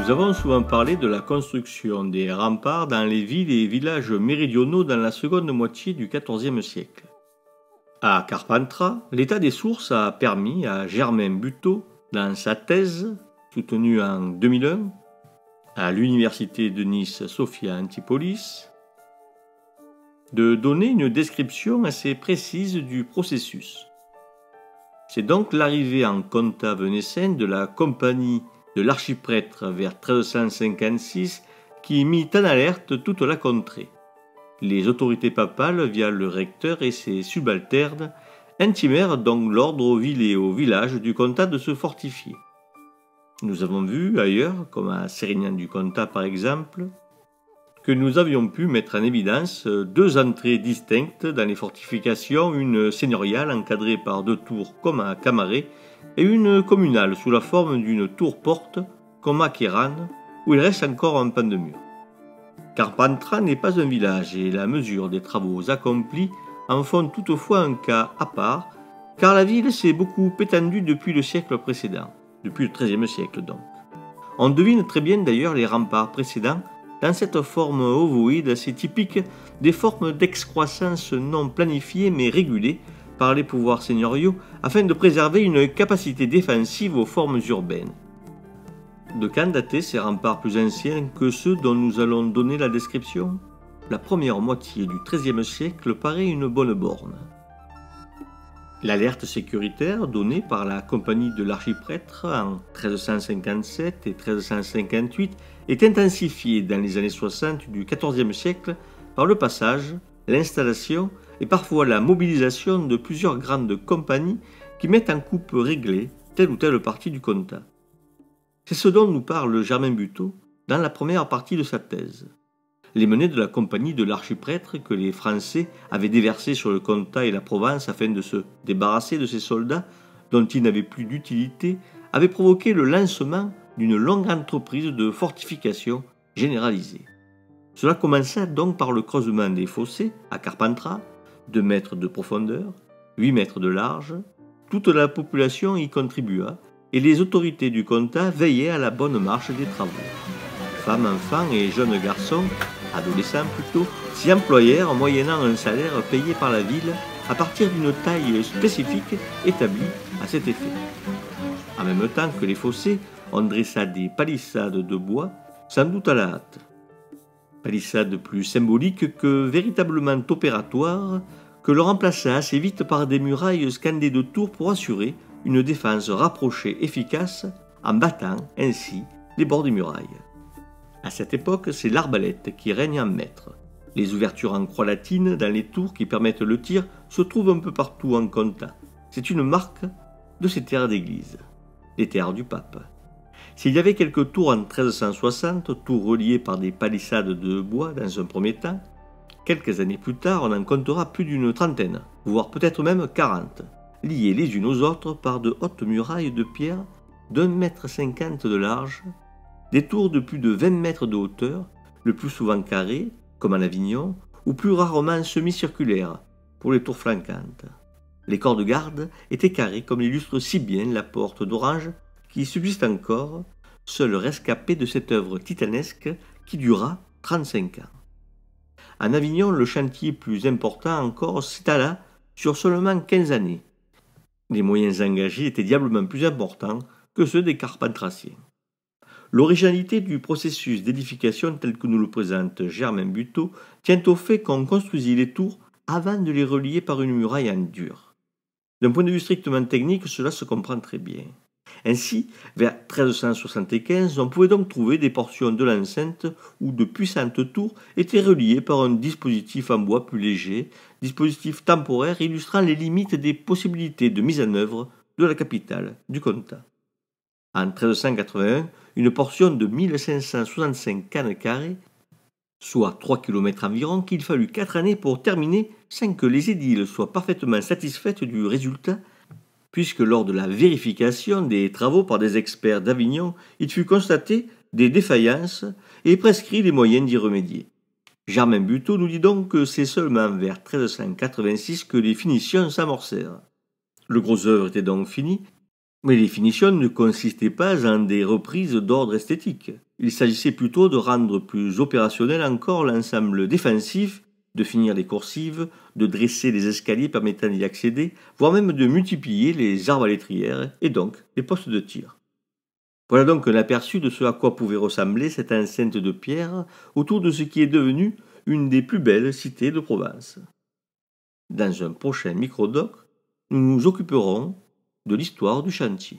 Nous avons souvent parlé de la construction des remparts dans les villes et villages méridionaux dans la seconde moitié du XIVe siècle. À Carpentras, l'état des sources a permis à Germain Buteau, dans sa thèse, soutenue en 2001, à l'université de Nice Sophia Antipolis, de donner une description assez précise du processus. C'est donc l'arrivée en Comtat venaissin de la compagnie de l'archiprêtre vers 1356 qui mit en alerte toute la contrée. Les autorités papales, via le recteur et ses subalternes, intimèrent donc l'ordre aux villes et aux villages du comtat de se fortifier. Nous avons vu ailleurs, comme à Sérignan-du-Comtat par exemple, que nous avions pu mettre en évidence deux entrées distinctes dans les fortifications, une seigneuriale encadrée par deux tours comme à Camaret, et une communale sous la forme d'une tour-porte comme à Queyranne, où il reste encore un pan de mur. Carpentras n'est pas un village et la mesure des travaux accomplis en font toutefois un cas à part, car la ville s'est beaucoup étendue depuis le siècle précédent, depuis le XIIIe siècle donc. On devine très bien d'ailleurs les remparts précédents dans cette forme ovoïde assez typique des formes d'excroissance non planifiées mais régulées par les pouvoirs seigneuriaux afin de préserver une capacité défensive aux formes urbaines. De quand dataient ces remparts plus anciens que ceux dont nous allons donner la description? La première moitié du XIIIe siècle paraît une bonne borne. L'alerte sécuritaire donnée par la compagnie de l'archiprêtre en 1357 et 1358 est intensifiée dans les années 60 du XIVe siècle par le passage, l'installation et parfois la mobilisation de plusieurs grandes compagnies qui mettent en coupe réglée telle ou telle partie du comtat. C'est ce dont nous parle Germain Buteau dans la première partie de sa thèse. Les menées de la compagnie de l'archiprêtre que les Français avaient déversés sur le comtat et la Provence afin de se débarrasser de ces soldats dont ils n'avaient plus d'utilité avaient provoqué le lancement d'une longue entreprise de fortification généralisée. Cela commença donc par le creusement des fossés à Carpentras, 2 mètres de profondeur, 8 mètres de large. Toute la population y contribua et les autorités du comtat veillaient à la bonne marche des travaux. Femmes, enfants et jeunes garçons, adolescents plutôt, s'y employèrent moyennant un salaire payé par la ville à partir d'une taille spécifique établie à cet effet. En même temps que les fossés, on dressa des palissades de bois, sans doute à la hâte. Palissades plus symboliques que véritablement opératoires, que l'on remplaça assez vite par des murailles scandées de tours pour assurer une défense rapprochée efficace en battant ainsi les bords des murailles. À cette époque, c'est l'arbalète qui règne en maître. Les ouvertures en croix latine dans les tours qui permettent le tir se trouvent un peu partout en comtat. C'est une marque de ces terres d'église, les terres du pape. S'il y avait quelques tours en 1360, tours reliées par des palissades de bois dans un premier temps, quelques années plus tard, on en comptera plus d'une trentaine, voire peut-être même 40, liées les unes aux autres par de hautes murailles de pierre d'1,50 m de large, des tours de plus de 20 mètres de hauteur, le plus souvent carrées, comme en Avignon, ou plus rarement semi-circulaires, pour les tours flanquantes. Les corps de garde étaient carrés, comme l'illustre si bien la porte d'Orange, qui subsiste encore, seul rescapé de cette œuvre titanesque qui dura 35 ans. En Avignon, le chantier plus important encore s'étala sur seulement 15 années. Les moyens engagés étaient diablement plus importants que ceux des Carpentrassiens. L'originalité du processus d'édification tel que nous le présente Germain Buteau tient au fait qu'on construisit les tours avant de les relier par une muraille en dur. D'un point de vue strictement technique, cela se comprend très bien. Ainsi, vers 1375, on pouvait donc trouver des portions de l'enceinte où de puissantes tours étaient reliées par un dispositif en bois plus léger, dispositif temporaire illustrant les limites des possibilités de mise en œuvre de la capitale du comtat. En 1381, une portion de 1565 cannes carrées, soit 3 km environ, qu'il fallut 4 années pour terminer sans que les édiles soient parfaitement satisfaites du résultat, puisque lors de la vérification des travaux par des experts d'Avignon, il fut constaté des défaillances et prescrit les moyens d'y remédier. Germain Buteau nous dit donc que c'est seulement vers 1386 que les finitions s'amorcèrent. Le gros œuvre était donc fini, mais les finitions ne consistaient pas en des reprises d'ordre esthétique. il s'agissait plutôt de rendre plus opérationnel encore l'ensemble défensif, de finir les coursives, de dresser les escaliers permettant d'y accéder, voire même de multiplier les arbalétrières et donc les postes de tir. Voilà donc un aperçu de ce à quoi pouvait ressembler cette enceinte de pierre autour de ce qui est devenu une des plus belles cités de Provence. Dans un prochain microdoc, nous nous occuperons de l'histoire du chantier.